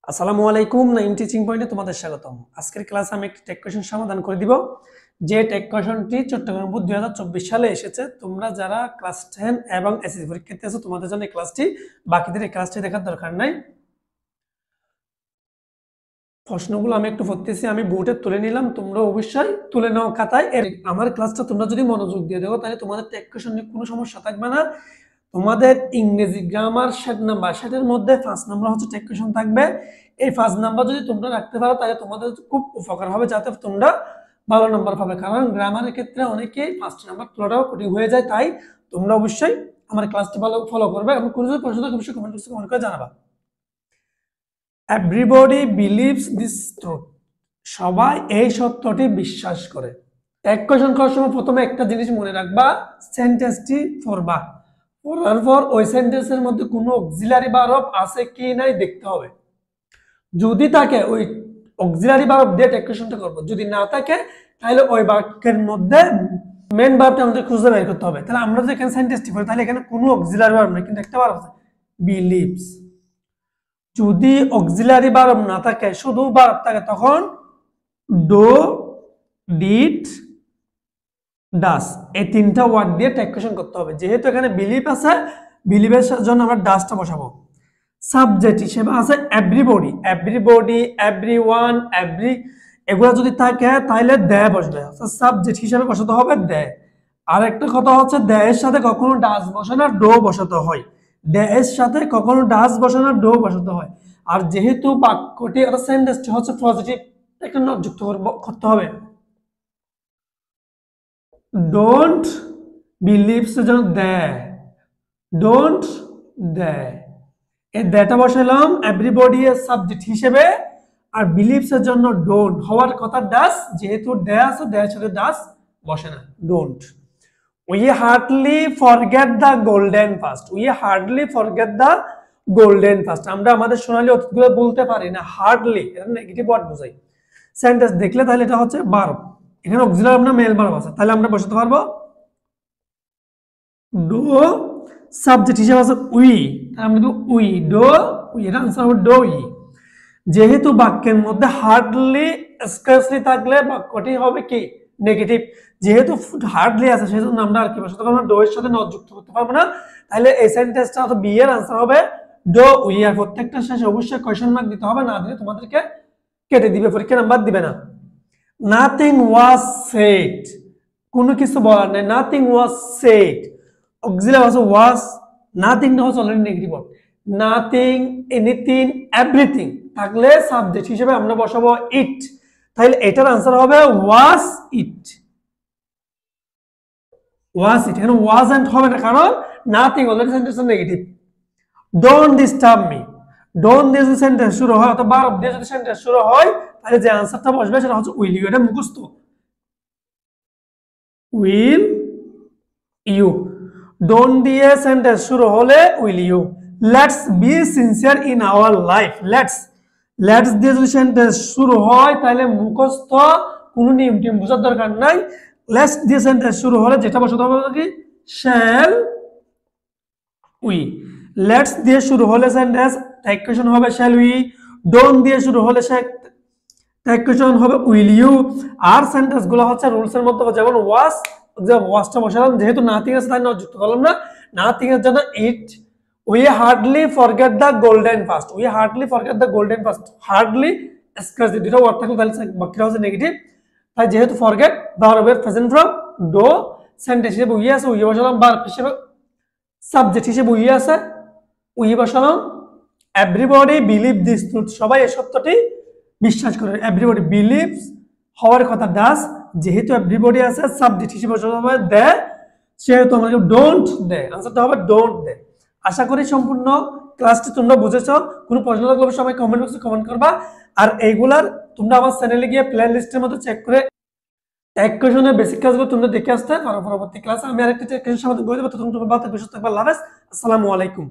আসসালামু আলাইকুম। নাইম টিচিং পয়েন্টে তোমাদের স্বাগতম। আজকের ক্লাসে আমি একটি টেক কোয়েশ্চন সমাধান করে দিব। যে টেক কোয়েশ্চনটি চট্টগ্রাম বোর্ড 2024 সালে এসেছে। তোমরা যারা ক্লাস 10 এবং এসএসসি পরীক্ষার্থী আছো তোমাদের জন্য এই ক্লাসটি, বাকিদের এই ক্লাসটি দেখার দরকার নাই। প্রশ্নগুলো আমি একটু পড়তেছি, আমি বোর্ডে তুলে নিলাম, তোমরা অবশ্যই তুলে নাও খাতায়। আমার ক্লাসটা তোমরা যদি মনোযোগ দিয়ে দেখো তাহলে তোমাদের টেক কোয়েশ্চন নিয়ে কোনো সমস্যা থাকবে না। তোমাদের ইংরেজি গ্রামার 7 নাম্বার, 7-এর মধ্যে 5 নাম্বার হচ্ছে টেক কোয়েশ্চন থাকবে। এই 5 নাম্বার যদি তোমরা রাখতে পারো তাহলে তোমাদের খুব উপকার হবে, যাতে তোমরা ভালো নাম্বার পাবে। কারণ গ্রামারের ক্ষেত্রে অনেকেই 5 নাম্বার তোলাটাও কঠিন হয়ে যায়। তাই তোমরা অবশ্যই আমার ক্লাসটি ভালো ফলো করবে এবং কোনো যদি প্রশ্ন থাকে অবশ্যই কমেন্ট করে জানাবা। এভরিবডি বিলিভস দিস ট্রুথ, সবাই এই সত্যটি বিশ্বাস করে। টেক কোয়েশ্চন করার সময় প্রথমে একটা জিনিস মনে রাখবা, সেন্টেন্সটি পড়বা, পড়ার পর ওই সেন্টেন্সের মধ্যে কোনো অক্সিলারি ভার্ব আছে কি নাই দেখতে হবে। যদি থাকে ওই অক্সিলারি ভার্ব দিয়ে টেক কোয়েশ্চনটা করব, যদি না থাকে তাহলে ওই বাক্যের মধ্যে মেন ভার্বটা আমাদের খুঁজে বের করতে হবে। তাহলে আমরা যদি এখানে সেন্টেন্সটি পড়ি তাহলে এখানে কোনো অক্সিলারি ভার্ব নেই, কিন্তু একটা ভার্ব আছে, বিলিভস। যদি অক্সিলারি ভার্ব না থাকে, শুধু ভার্ব থাকে, তখন ডো, ডিড, ডাস, এই তিনটা ওয়ার্ড দিয়ে টেক কোয়েশ্চন করতে হবে। যেহেতু এখানে বিলিভ আছে, বিলিভের জন্য আমরা ডাসটা বসাবো। সাবজেক্ট হিসেবে আছে এভরিবডি, এভরিবডি, এভরিওয়ান, এভরি, এগুলো যদি থাকে তাহলে দে বসবে। সাবজেক্ট হিসেবে বসাতে হবে দে। আর একটা কথা হচ্ছে দে এর সাথে কখনো ডাস বসে না, ডো বসাতে হয়। দে এর সাথে কখনো ডাস বসে না, ডো বসাতে হয়। আর যেহেতু বাক্যটি অর্থাৎ সেন্টেন্সটি হচ্ছে পজিটিভ, একটা নট যুক্ত করতে হবে। ডোন্ট বিলিভস এর জন্য দে, ডোন্ট দে, এই দেটা বসালাম এভরিবডি এর সাবজেক্ট হিসেবে। আর বিলিভস এর জন্য ডোন্ট, হওয়ার কথা ডাস, যেহেতু দে আছে দে এর সাথে ডাস বসে না, don't. We hardly forget the golden past, we hardly forget the golden past, আমরা আমাদের সোনালী অতীতগুলো বলতে পারি না। হার্ডলি এটা নেগেটিভ ওয়ার্ড বোঝায়। সেন্টেন্স দেখলে তাহলে এটা হচ্ছে ভার্ব, এখানে অক্সিলারি আমরা মেল ভার্ব আছে, তাহলে আমরা বসাতে পারবো ডো, সাবজেক্ট হিসেবে আছে উই, আমরা দেব উই, ডো উই, এর आंसर হবে ডো উই। যেহেতু বাক্যের মধ্যে হার্ডলি স্কার্সলি থাকলে বাক্যটি হবে কি নেগেটিভ। যেহেতু হার্ডলি আছে সেজন্য আমরা আর কি বসাতে পারবো না, ডো এর সাথে নট যুক্ত করতে পারবো না। তাহলে এই সেন্টেন্সটা অর্থাৎ বি এর आंसर হবে ডো উই। আর প্রত্যেকটা শেষে অবশ্যই কোশ্চেন মার্ক দিতে হবে, না দিলে তোমাদেরকে কেটে দিবে, পরীক্ষা নাম্বার দিবে না। নাথিং ওয়াজ সেড, কোনো কিছু বলার নেই, নাথিং ওয়াজ সেড। অক্সিলারি আছে ওয়াজ, নাথিংটা হচ্ছে already negative word. Nothing, anything, everything থাকলে সাবজেক্ট হিসেবে আমরা বসাবো ইট, তাহলে এটার आंसर হবে ওয়াজ ইট, ওয়াজ ইট। এখানে ওয়াজন্ট হবে না, কারণ nothing already sentence negative. Don't disturb me, don't দিয়ে যদি সেন্টেন্স শুরু হয় অথবা ভার্ব দিয়ে যদি সেন্টেন্স শুরু হয় তাহলে যে आंसरটা বসবে সেটা হচ্ছে উইল ইউ, এটা মুখস্থ, উইল ইউ। ডোন্ট দিয়ে সেন্টেন্স শুরু হলে will you. Let's be sincere in our life, let's, let's দিয়ে যদি সেন্টেন্স শুরু হয় তাহলে মুখস্থ, কোনো নিয়ম টিম বোঝার দরকার নাই। লেটস দিয়ে সেন্টেন্স শুরু হলে যেটা বসাতে হবে কি শ্যাল উই। লেটস দিয়ে শুরু হলে সেন্টেন্স টেক কোয়েশ্চন হবে শ্যাল উই। ডোন্ট দিয়ে শুরু হলে টেক কোয়েশ্চন হবে উইল ইউ। আর সেন্টেন্স গুলো হচ্ছে রুলস এর মধ্যে, যেমন ওয়াজ, যে ওয়াজটা বসালাম, যেহেতু নাথিং আছে তাই নট যুক্ত করলাম না, নাথিং এর জন্য it. We hardly forget the golden past, we hardly forget the golden past, hardly scarcely দুটো ওয়ার্ড থাকলে তাহলে বাক্যটা হচ্ছে নেগেটিভ। তাই যেহেতু ফরগেট ভার্বের প্রেজেন্ট ফর্ম ডো, সেন্টেন্স হিসেবে উই আছে, উই বসালাম। ভার্ব হিসেবে সাবজেক্ট হিসেবে উই আছে, উই বসালাম। এভরিবডি বিলিভ দিস ট্রুথ, সবাই এই সত্যটি বিশ্বাস করে। এভরিবডি বিলিভস, হওয়ার কথা ডাস, যেহেতু এভরিবডি আছে সাবজেক্ট হিসেবে বসাতে হবে দে, সেহেতু আমাকে ডোন্ট দে, आंसरটা হবে ডোন্ট দে। আশা করি সম্পূর্ণ ক্লাসটি তোমরা বুঝেছো। কোনো প্রশ্ন থাকলে অবশ্যই সবাই কমেন্ট বক্সে কমেন্ট করবা। আর এইগুলার তোমরা আমার চ্যানেলে গিয়ে প্লে লিস্টের মধ্যে চেক করে টেক কোয়েশ্চনের বেসিক ক্লাসগুলো তোমরা দেখে আসতে পারো। পরবর্তী ক্লাসে আমি আরেকটা টেক কোয়েশ্চন সমাধান করে দেবো। তখন তোমরা ভালো থাকবে, সুস্থ থাকবে। আল্লাহ হাফেজ, আসসালামু আলাইকুম।